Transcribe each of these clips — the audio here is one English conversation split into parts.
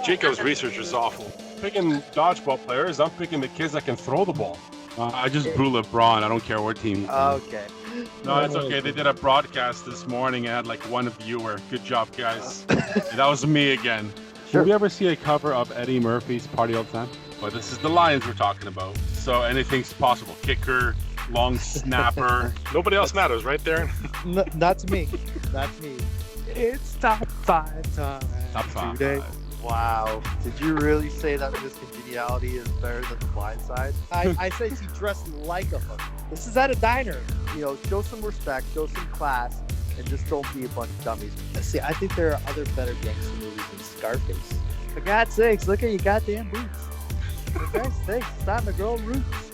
Jacob's research is awful. Picking dodgeball players, I'm picking the kids that can throw the ball. I just blew LeBron. I don't care what team he's on. Okay. No, it's okay. They did a broadcast this morning and had like one viewer. Good job, guys. That was me again. Sure. Did we ever see a cover of Eddie Murphy's Party All the Time? But this is the Lions we're talking about. So anything's possible. Kicker, long snapper. Nobody else matters, right there. Not to me. Not to me. It's top 5 time. Top 5. Today. Wow. Did you really say that Miss Congeniality is better than The Blind Side? I said she dressed like a hooker. This is at a diner. You know, show some respect, show some class, and just don't be a bunch of dummies. See, I think there are other better gangster movies than Scarface. For God's sakes, look at your goddamn boots. For God's sakes, it's starting to grow roots.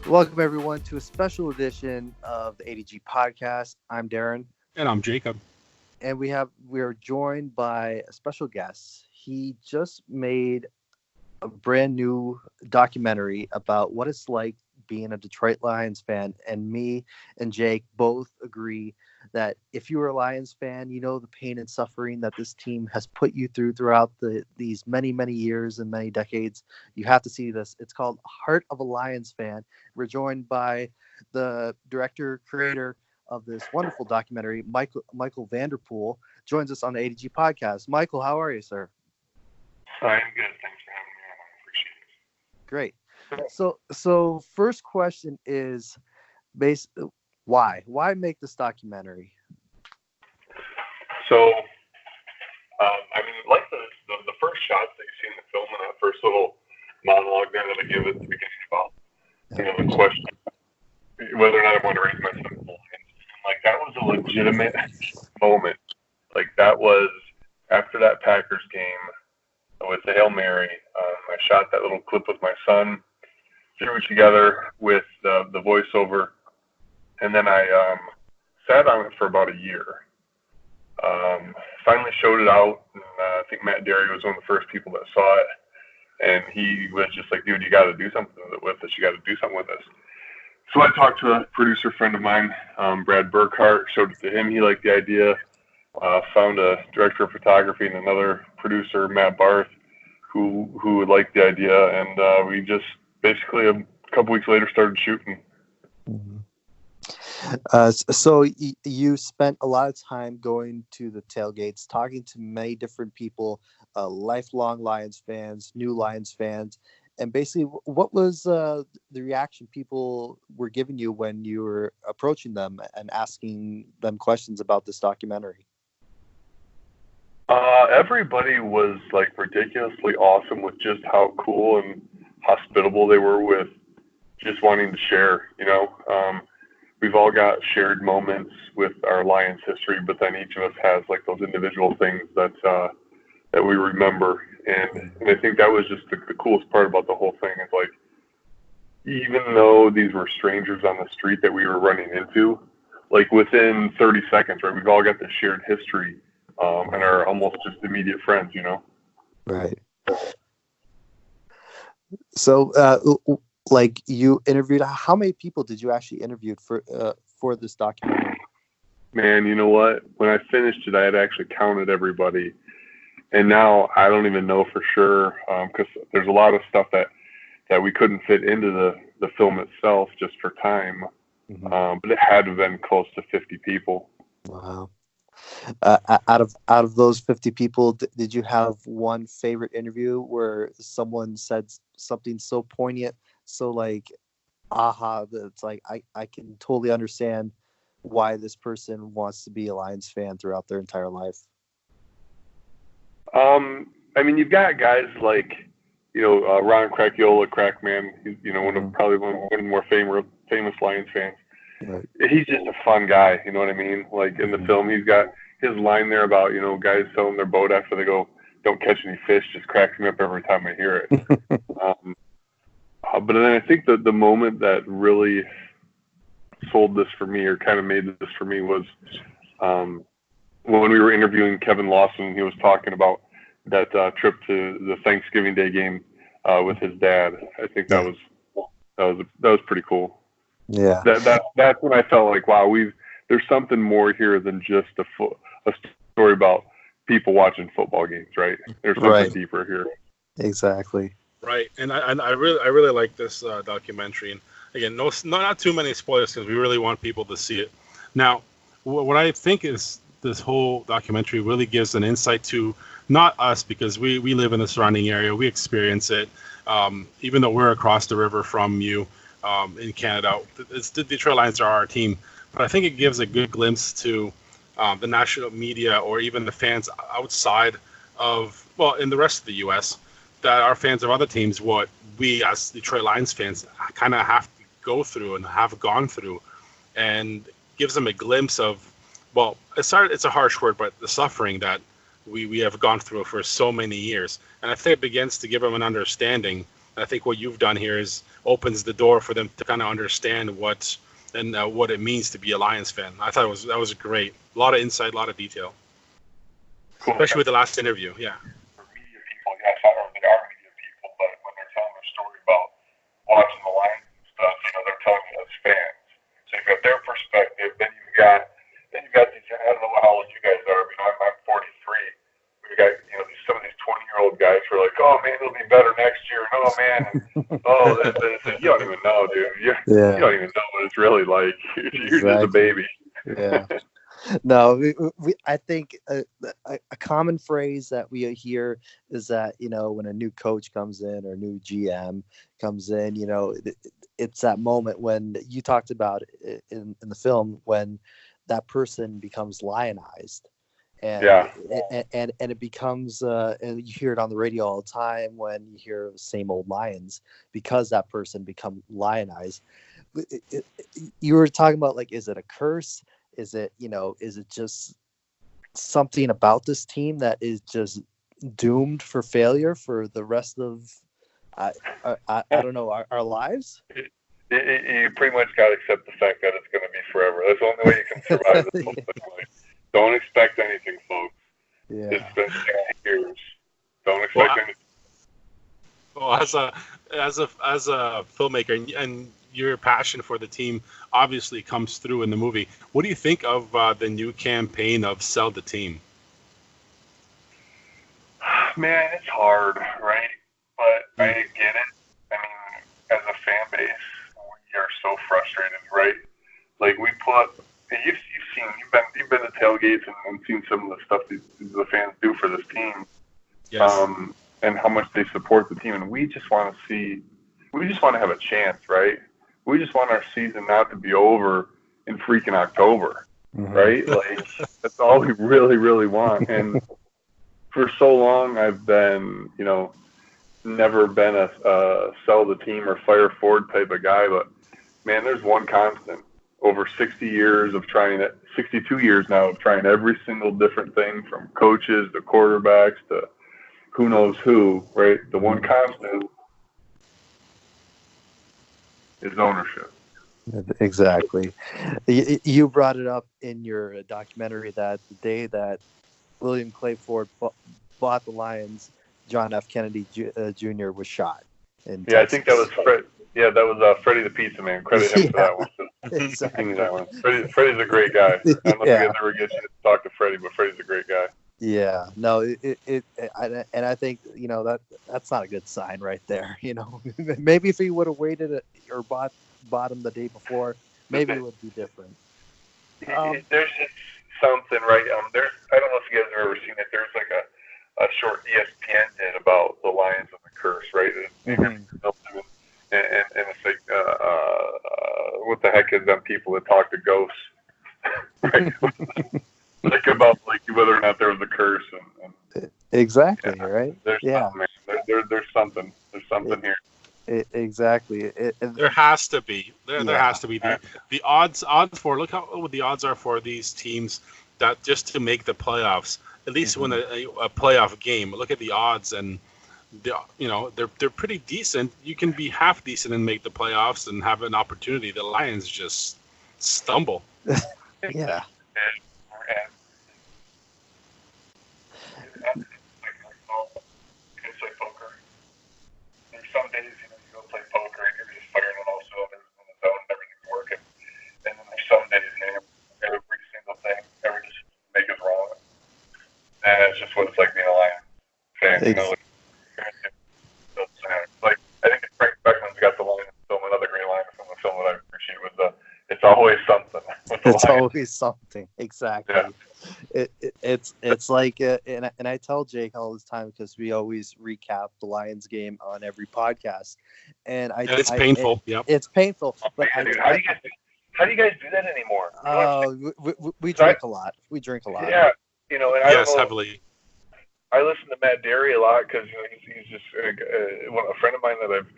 Welcome, everyone, to a special edition of the ADG podcast. I'm Darren. And I'm Jacob. And we are joined by a special guest. He just made a brand new documentary about what it's like being a Detroit Lions fan. And me and Jake both agree that if you are a Lions fan, you know the pain and suffering that this team has put you throughout these many, many years and many decades. You have to see this. It's called Heart of a Lions Fan. We're joined by the director, creator of this wonderful documentary, Michael Vanderpool, joins us on the ADG podcast. Michael, how are you, sir? I'm good. Thanks for having me on. I appreciate it. Great. So first question is why? Why make this documentary? So, like the first shots that you see in the film and that first little monologue there that I give at the beginning about, the question whether or not I want to raise my son in the Lions. Like, that was a legitimate moment. Like, that was after that Packers game with the Hail Mary. I shot that little clip with my son, threw it together with the voiceover, and then I sat on it for about a year. Finally showed it out, and I think Matt Derry was one of the first people that saw it, and he was just like, dude, you got to do something with this. You got to do something with this. So I talked to a producer friend of mine, Brad Burkhart, showed it to him. He liked the idea. Found a director of photography and another producer, Matt Barth, who liked the idea, and we just basically a couple weeks later started shooting. Mm-hmm. So you spent a lot of time going to the tailgates, talking to many different people, lifelong Lions fans, new Lions fans, and basically, what was the reaction people were giving you when you were approaching them and asking them questions about this documentary? Everybody was like ridiculously awesome with just how cool and hospitable they were with just wanting to share, We've all got shared moments with our Lions history, but then each of us has like those individual things that we remember. And I think that was just the coolest part about the whole thing is like, even though these were strangers on the street that we were running into, like within 30 seconds, right, we've all got this shared history and are almost just immediate friends, Right. So, like you interviewed, how many people did you actually interview for this documentary? Man, you know what? When I finished it, I had actually counted everybody, and now I don't even know for sure because there's a lot of stuff that we couldn't fit into the film itself just for time. Mm-hmm. But it had to have been close to 50 people. Wow. Out of those 50 people, did you have one favorite interview where someone said something so poignant? So like, it's like, I can totally understand why this person wants to be a Lions fan throughout their entire life. You've got guys like, Ron Cracchiola, Crackman. He's, one of the more famous Lions fans. Right. He's just a fun guy. You know what I mean? Like in the film, he's got his line there about, guys selling their boat after they go, don't catch any fish, just cracks me up every time I hear it. But then I think that the moment that really sold this for me or kind of made this for me was when we were interviewing Kevin Lawson. He was talking about that trip to the Thanksgiving Day game with his dad. I think that was pretty cool. Yeah. That's when I felt like, wow, there's something more here than just a story about people watching football games, right? There's something deeper here. Exactly. Right, and I really like this documentary. And again, not too many spoilers because we really want people to see it. Now, what I think is this whole documentary really gives an insight to not us, because we live in the surrounding area, we experience it. Even though we're across the river from you in Canada, the Detroit Lions are our team. But I think it gives a good glimpse to the national media or even the fans outside of, well, in the rest of the U.S., that are fans of other teams, what we as Detroit Lions fans kind of have to go through and have gone through, and gives them a glimpse of, well, it's a harsh word, but the suffering that we have gone through for so many years. And I think it begins to give them an understanding. And I think what you've done here is opens the door for them to kind of understand what it means to be a Lions fan. I thought that was great. A lot of insight, a lot of detail. Cool. Especially with the last interview, yeah. Media people, yes, I don't know, they are media people, but when they're telling their story about watching the Lions and stuff, they're telling it as fans. So you've got their perspective, then you've got these, I don't know how old you guys are, I'm 43. We've got, some of these 20-year-old guys who are like, oh man, it'll be better next year, and oh man, you don't even know, dude. You don't even know what it's really like. You're just a baby. Yeah. No, I think a common phrase that we hear is that, when a new coach comes in or a new GM comes in, it's that moment when you talked about in the film, when that person becomes lionized. And, and it becomes, and you hear it on the radio all the time when you hear the same old Lions, because that person become lionized. You were talking about, like, is it a curse? Is it just something about this team that is just doomed for failure for the rest of, I don't know, our lives? You pretty much got to accept the fact that it's going to be forever. That's the only way you can survive this whole thing. Don't expect anything, folks. Yeah. It's been 60 years. Don't expect anything. Well, as a filmmaker, and your passion for the team obviously comes through in the movie. What do you think of the new campaign of Sell the Team? Man, it's hard, right? But I get it. I mean, as a fan base, we are so frustrated, right? Like, you've been to tailgates and seen some of the stuff the fans do for this team. Yes. And how much they support the team, and we just want to have a chance, right? We just want our season not to be over in freaking October, right? Like, that's all we really, really want. And for so long, I've been, never been a sell the team or fire forward type of guy. But man, there's one constant over 62 years now of trying every single different thing, from coaches to quarterbacks to who knows who, right? The one constant is ownership. Exactly. You brought it up in your documentary that the day that William Clay Ford bought the Lions, John F. Kennedy Jr. was shot. Yeah, I think that was Fred. Yeah, that was Freddie the Pizza Man. Credit him for that one. Exactly. That one. Freddie's a great guy. I don't know if you guys ever get to talk to Freddie, but Freddie's a great guy. Yeah, no, and I think that's not a good sign right there. Maybe if he would have waited or bought him the day before, maybe it would be different. There's just something, right? I don't know if you guys have ever seen it. There's like a short ESPN did about the Lions and the curse, right? And it's like, what the heck is them people that talk to ghosts, right? Like, about whether or not there was a curse and exactly, right? There's something, there's something here. Exactly. There has to be. There has to be. The odds for, look what the odds are for these teams that just to make the playoffs, at least win a playoff game. Look at the odds, and they're pretty decent. You can be half decent and make the playoffs and have an opportunity. The Lions just stumble. Yeah. It's like poker. There's some days, you go play poker and you're just firing on all cylinders in the zone and everything's working. And then there's some days, man, it's just what it's like being a Lions fan. You know, like I think Frank Beckman's got the line film, another great line from the film that I appreciate was it's always something. It's always something. Exactly. Yeah. It's like, and I tell Jake all this time because we always recap the Lions game on every podcast, and it's painful. Yep. It's painful. But dude, how do you guys do that anymore? We drink a lot. We drink a lot. Yeah, you know, and yes, heavily. I listen to Matt Derry a lot because he's just a friend of mine that I've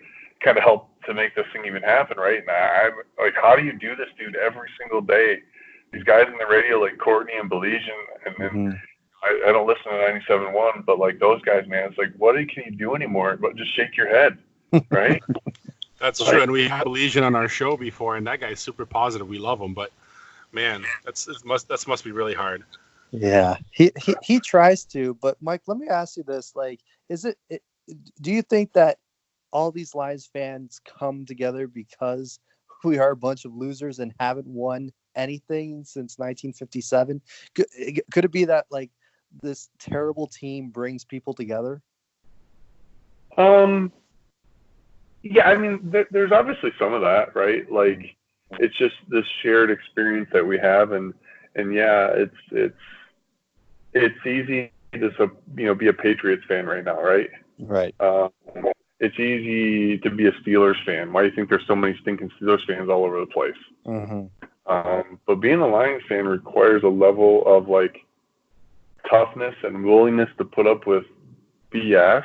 kind of helped to make this thing even happen, right? And I'm like, how do you do this, dude, every single day? These guys in the radio like Courtney and Belizean, and then I don't listen to 97.1, but like those guys, man, it's like, what can you do anymore? But just shake your head, right? That's true, and we had Legion on our show before, and that guy's super positive. We love him, but man, that must be really hard. Yeah, he tries to, but Mike, let me ask you this: like, do you think that all these Lions fans come together because we are a bunch of losers and haven't won anything since 1957? Could it be that like this terrible team brings people together? Yeah, I mean, there's obviously some of that, right? Like, it's just this shared experience that we have, and yeah, it's easy to be a Patriots fan right now, right? Right. It's easy to be a Steelers fan. Why do you think there's so many stinking Steelers fans all over the place? Mm-hmm. But being a Lions fan requires a level of like toughness and willingness to put up with BS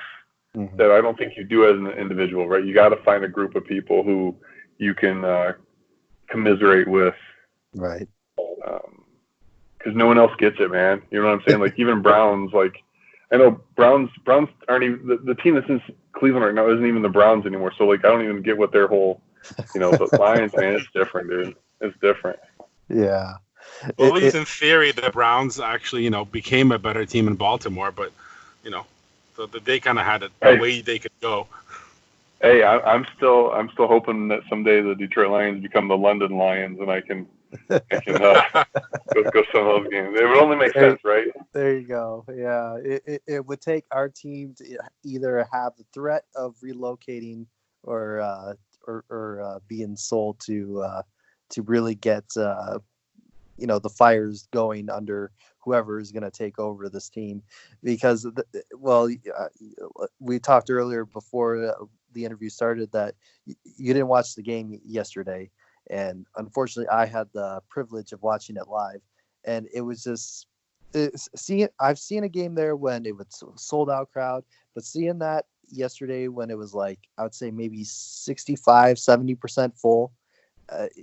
that I don't think you do as an individual, right? You got to find a group of people who you can commiserate with, right? Because no one else gets it, man. You know what I'm saying? Like even Browns, like I know Browns aren't even the team that's in Cleveland right now isn't even the Browns anymore. So like I don't even get what their whole, but Lions, man, it's different, dude. It's different. Yeah. Well, at least in theory, the Browns actually, became a better team in Baltimore, but so they kind of had a way they could go. Hey, I'm still hoping that someday the Detroit Lions become the London Lions, and I can go some of those games. It would only make sense, right? There you go. Yeah, it would take our team to either have the threat of relocating or being sold to really get the fires going under whoever is going to take over this team, because we talked earlier before the interview started that you didn't watch the game yesterday, and unfortunately I had the privilege of watching it live, and it was just I've seen a game there when it was a sold out crowd, but seeing that yesterday when it was like I would say maybe 65-70% full,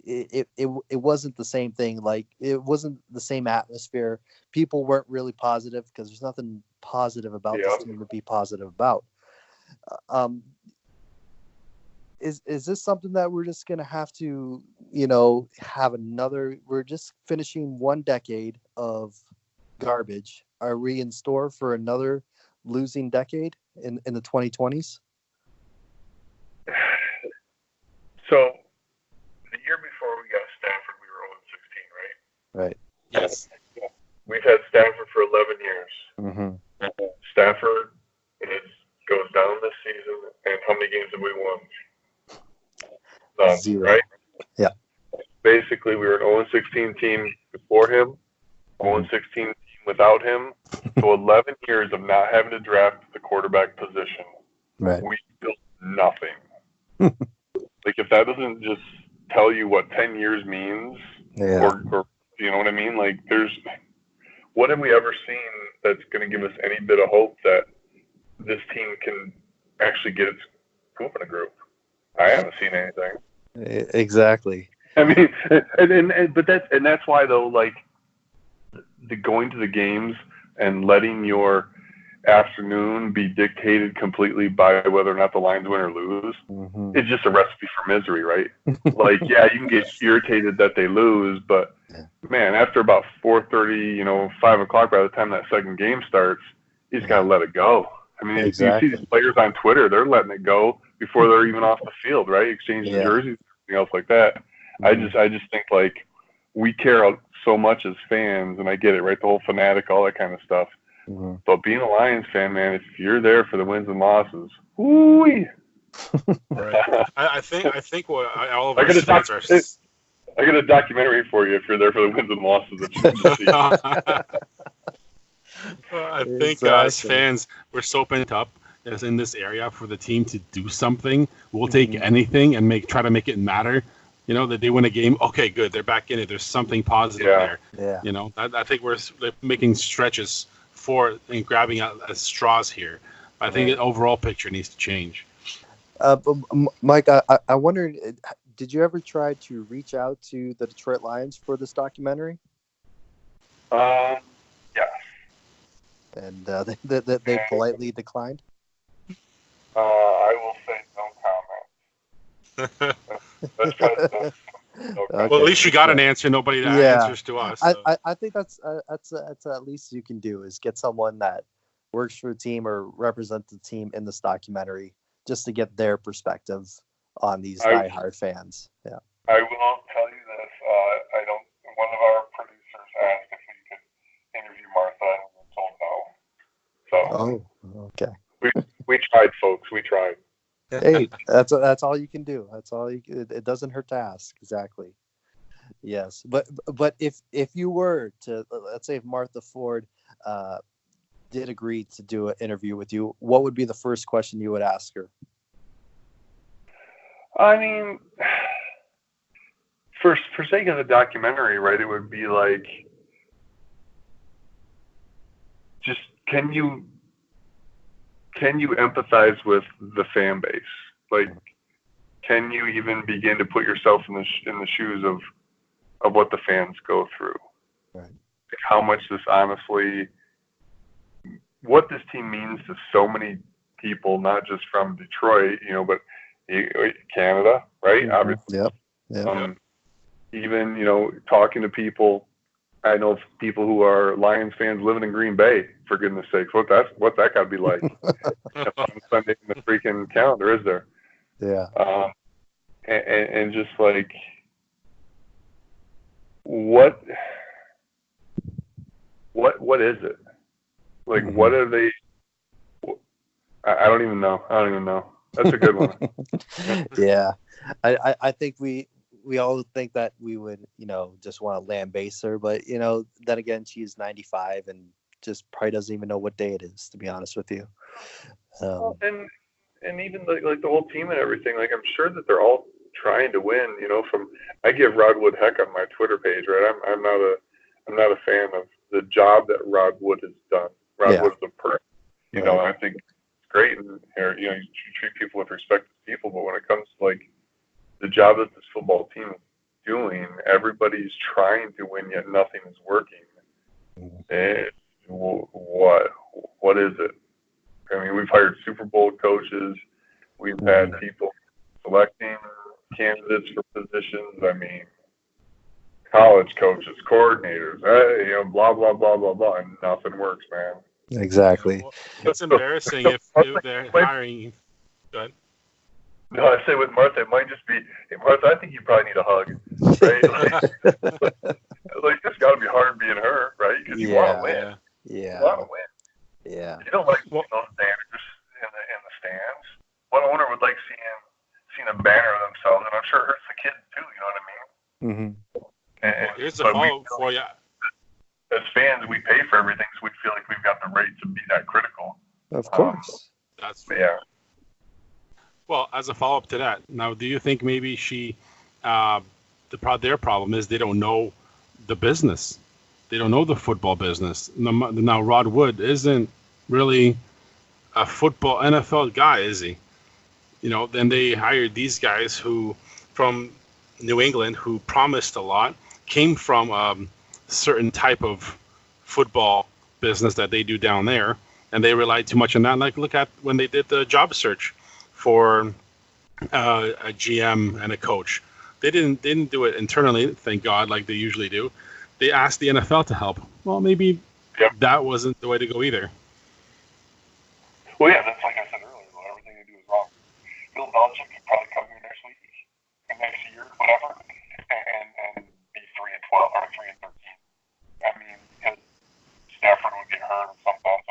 it wasn't the same thing. Like it wasn't the same atmosphere. People weren't really positive because there's nothing positive about this team to be positive about. Is this something that we're just gonna have to have another? We're just finishing one decade of garbage. Are we in store for another losing decade in the 2020s? So the year before we got Stafford, we were 0-16, right? Right. Yes. We've had Stafford for 11 years. Mm-hmm. Stafford goes down this season, and how many games have we won? None, 0. right? Yeah. Basically, we were an 0-16 team before him, 0-16 team without him. So 11 years of not having to draft the quarterback position. Right. We built nothing. Like if that doesn't just tell you what 10 years means, or you know what I mean? Like what have we ever seen that's going to give us any bit of hope that this team can actually get its poop in a group? I haven't seen anything. Exactly. I mean, but that's why though, like the going to the games and letting your afternoon be dictated completely by whether or not the Lions win or lose, it's just a recipe for misery, right? Like, yeah, you can get irritated that they lose, but man, after about 4:30, 5 o'clock, by the time that second game starts, you just gotta let it go. I mean, exactly. You see these players on Twitter, they're letting it go before they're even off the field, right? Exchanging jerseys, everything else like that. I just think like we care so much as fans, and I get it, right? The whole fanatic, all that kind of stuff. Mhm. But being a Lions fan, man, if you're there for the wins and losses, woo-wee. Right. I think what all of I us fans are. got a documentary for you if you're there for the wins and losses that you need to see. I think as Exactly. fans, we're so pent up as in this area for the team to do something. We'll take Mhm. anything and try to make it matter. You know, that they win a game. Okay, good. They're back in it. There's something positive Yeah. there. Yeah. You know, I think we're making stretches for and grabbing at straws here. I think the overall picture needs to change. Mike, I wondered, did you ever try to reach out to the Detroit Lions for this documentary? Yeah. And they politely declined? I will say no comment. That's kind of no Okay. comment. Well, at least you got an answer. Nobody answers to us. So. I think that's at least you can do is get someone that works for the team or represents the team in this documentary just to get their perspective on these diehard fans. Yeah. I will tell you this. One of our producers asked if we could interview Martha, and we told no. So Okay. we tried, folks. We tried. Hey, that's all you can do. That's all it doesn't hurt to ask. Exactly. Yes, but if you were to, let's say if Martha Ford did agree to do an interview with you, what would be the first question you would ask her? I mean, for sake of the documentary, right? It would be like, just can you empathize with the fan base? Like, can you even begin to put yourself in the shoes of what the fans go through? Right. Like how much this honestly, what this team means to so many people, not just from Detroit, but Canada, right? Mm-hmm. Obviously. Yep. Even, talking to people. I know people who are Lions fans living in Green Bay, for goodness sakes. What's that got to be like? On Sunday in the freaking calendar, is there? Yeah. And just like, what is it? Like, Mm-hmm. what are they? I don't even know. That's a good one. Yeah. I think we all think that we would, just want to land base her, but then again, she's 95 and just probably doesn't even know what day it is, to be honest with you. And even like the whole team and everything, like I'm sure that they're all trying to win. I give Rod Wood heck on my Twitter page, right? I'm not a fan of the job that Rod Wood has done. Rod Wood's a person, Right. I think it's great, and you treat people with respect as people, but when it comes to like the job that this football team is doing, everybody's trying to win, yet nothing is working. And what is it? I mean, we've hired Super Bowl coaches. We've had people selecting candidates for positions. I mean, college coaches, coordinators, blah, blah, blah, blah, blah, and nothing works, man. Exactly. Well, it's embarrassing if they're hiring. Go ahead. No, I say with Martha, it might just be, hey, Martha, I think you probably need a hug, right? like it's got to be hard being her, right? Because you want to win. Yeah. You want to win. Yeah. You don't like those banners in the stands. What owner would like seeing a banner of themselves? And I'm sure it hurts the kids too. You know what I mean? Mm-hmm. Here's the follow-up for you. As fans, we pay for everything, so we feel like we've got the right to be that critical. Of course. Yeah. Well, as a follow-up to that, now, do you think maybe their problem is they don't know the business? They don't know the football business. Now, Rod Wood isn't really a football NFL guy, is he? Then they hired these guys who, from New England, who promised a lot, came from a certain type of football business that they do down there, and they relied too much on that. Like, look at when they did the job search for a GM and a coach. They didn't do it internally, thank God, like they usually do. They asked the NFL to help. Well, maybe that wasn't the way to go either. Well, yeah, that's like I said earlier. Well, everything they do is wrong. Bill Belichick could probably come here next week, next year, whatever, and be 3-12 or 3-13. I mean, because Stafford would get hurt or something.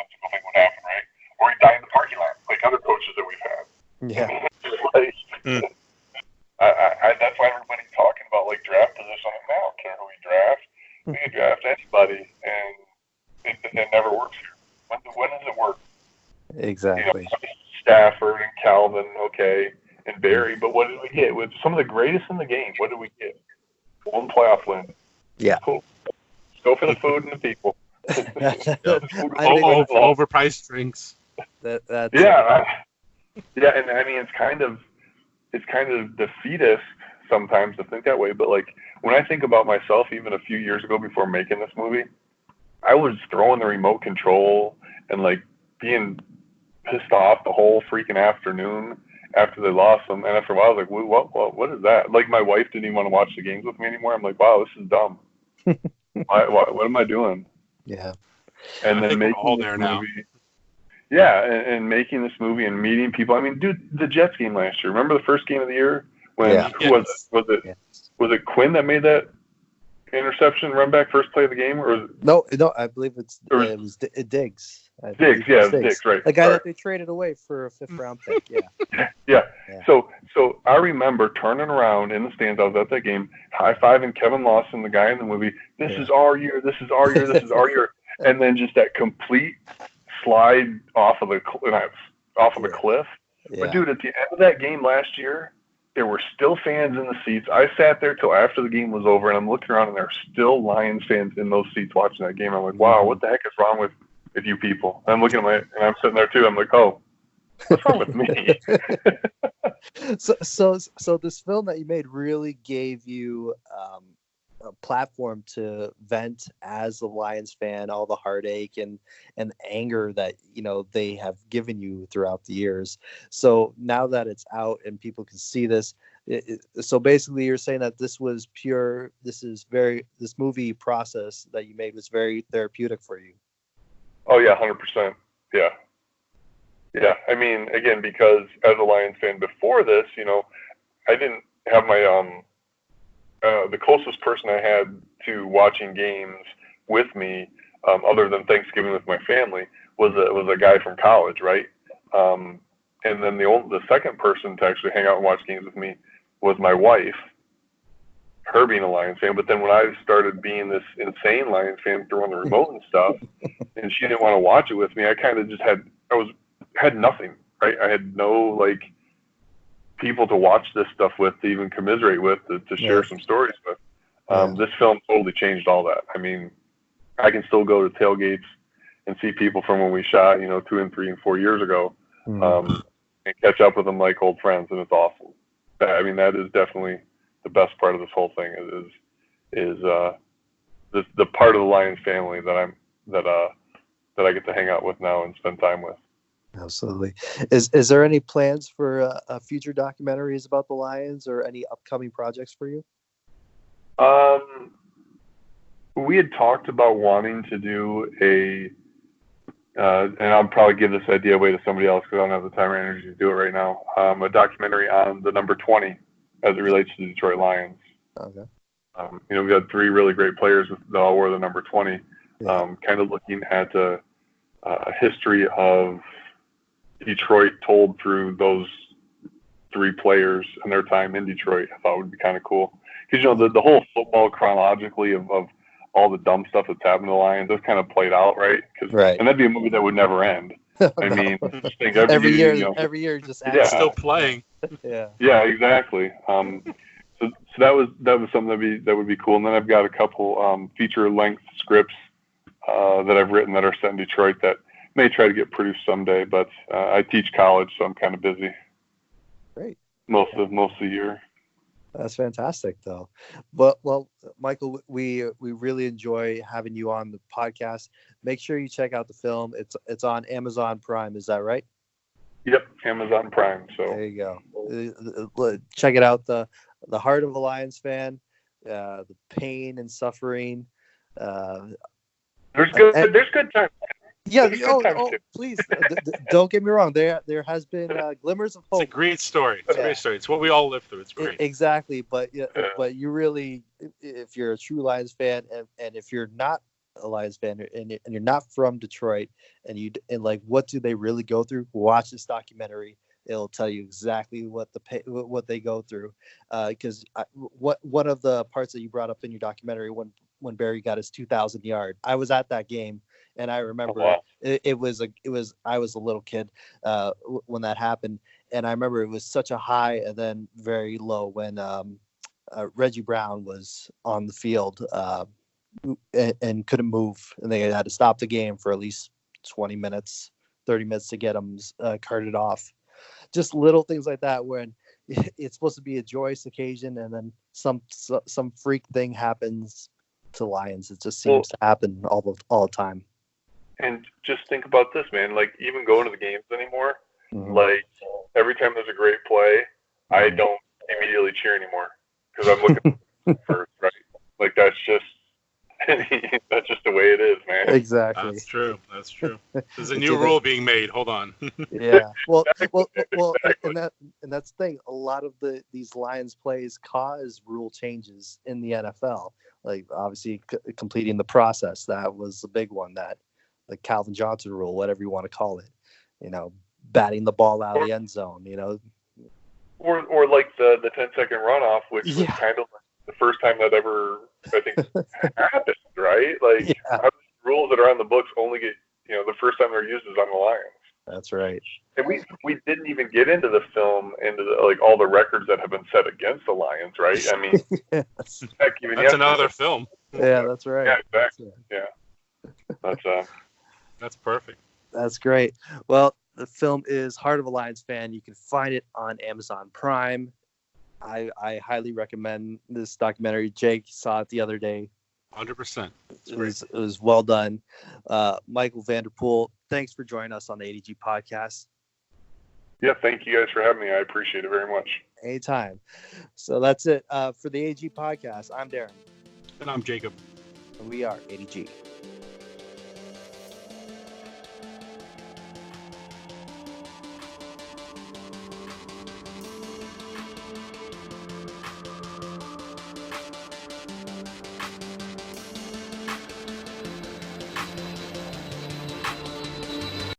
position. Like, I don't care who we draft. We can draft anybody, and it never works here. When does it work? Exactly. Stafford and Calvin, okay, and Barry, but what did we get? With some of the greatest in the game, what did we get? One playoff win. Yeah. Cool. Let's go for the food and the people. Overpriced drinks. That's yeah, and I mean it's kind of defeatist sometimes to think that way. But like when I think about myself, even a few years ago before making this movie, I was throwing the remote control and like being pissed off the whole freaking afternoon after they lost them. And after a while, I was like, what is that? Like my wife didn't even want to watch the games with me anymore. I'm like, wow, this is dumb. What am I doing? Yeah. And then making all this there movie. now. Yeah, and making this movie and meeting people. I mean, dude, the Jets game last year. Remember the first game of the year when who was it? Was it Quinn that made that interception run back first play of the game, or was it, no? I believe it was Diggs. Diggs, right? The guy that they traded away for a 5th round pick. Yeah. yeah. So I remember turning around in the stands. I was at that game, high-fiving Kevin Lawson, the guy in the movie. This is our year. This is our year. This is our year. And then just that complete slide off of the cliff. Yeah. But dude, at the end of that game last year, there were still fans in the seats. I sat there till after the game was over, and I'm looking around, and there are still Lions fans in those seats watching that game. I'm like, wow, what the heck is wrong with you people? And I'm looking at and I'm sitting there too. I'm like, oh, what's wrong with me? So this film that you made really gave you a platform to vent as a Lions fan, all the heartache and anger that they have given you throughout the years. So now that it's out and people can see this, so basically you're saying that this was pure. This movie process that you made was very therapeutic for you. Oh yeah, 100%. Yeah. I mean, again, because as a Lions fan before this, I didn't have my the closest person I had to watching games with me, other than Thanksgiving with my family, was a guy from college, right? And then the second person to actually hang out and watch games with me was my wife, her being a Lions fan. But then when I started being this insane Lions fan throwing the remote and stuff, and she didn't want to watch it with me, I kind of just had nothing, right? I had no people to watch this stuff with, to even commiserate with, to share some stories with. This film totally changed all that. I mean, I can still go to tailgates and see people from when we shot, 2 and 3 and 4 years ago, and catch up with them like old friends, and it's awesome. I mean, that is definitely the best part of this whole thing is the part of the Lions family that I get to hang out with now and spend time with. Absolutely. Is there any plans for future documentaries about the Lions or any upcoming projects for you? We had talked about wanting to do and I'll probably give this idea away to somebody else because I don't have the time or energy to do it right now. A documentary on the number 20 as it relates to the Detroit Lions. Okay. We had 3 really great players that all wore the number 20. Kind of looking at a history of Detroit told through those 3 players and their time in Detroit. I thought would be kind of cool because the whole football chronologically of all the dumb stuff that's happened to the Lions, that's kind of played out, right? Right. And that'd be a movie that would never end. I mean, just think every year just still playing. Yeah, exactly. So that was something that would be cool. And then I've got a couple feature length scripts that I've written that are set in Detroit that may try to get produced someday, but I teach college, so I'm kind of busy. Great. Most of the year. That's fantastic, though. But well, Michael, we really enjoy having you on the podcast. Make sure you check out the film. It's on Amazon Prime. Is that right? Yep, Amazon Prime. So there you go. Check it out. The heart of a Lions fan, the pain and suffering. There's good times. Yeah. Please don't get me wrong. There has been glimmers of hope. It's a great story. It's a great story. It's what we all live through. It's great. Exactly. But you really, if you're a true Lions fan, and if you're not a Lions fan and you're not from Detroit, and like, what do they really go through? Watch this documentary. it'll tell you exactly what what they go through. Because one of the parts that you brought up in your documentary, when Barry got his 2,000 yard, I was at that game, and I remember it was I was a little kid when that happened, and I remember it was such a high and then very low when Reggie Brown was on the field and couldn't move, and they had to stop the game for at least 20 minutes, 30 minutes to get him carted off. Just little things like that when it's supposed to be a joyous occasion, and then some freak thing happens to Lions. It just seems to happen all the time. And just think about this, man. Like, even going to the games anymore, Mm-hmm. like, every time there's a great play, I don't immediately cheer anymore because I'm looking first, right? Like, that's just the way it is, man. Exactly. That's true. There's a new rule being made. Hold on. Yeah. Well, Exactly. and that's the thing. A lot of these Lions plays cause rule changes in the NFL. Like, obviously completing the process, that was the big one. That the Calvin Johnson rule, whatever you want to call it. Batting the ball out of the end zone. Or like the 10-second runoff, which was kind of like the first time that ever, I think, happened, right? Like, how do these rules that are on the books only get, the first time they're used is on the Lions? That's right. And we didn't even get into the film, like all the records that have been set against the Lions, right? I mean, Yes. heck, even That's another film. Yeah, that's right. Yeah, exactly. That's perfect. That's great. Well, the film is Heart of a Lions Fan. You can find it on Amazon Prime. I highly recommend this documentary. Jake saw it the other day. 100%. It was well done. Michael Vanderpool, thanks for joining us on the ADG podcast. Yeah, thank you guys for having me. I appreciate it very much. Anytime. So that's it for the ADG podcast. I'm Darren. And I'm Jacob. And we are ADG.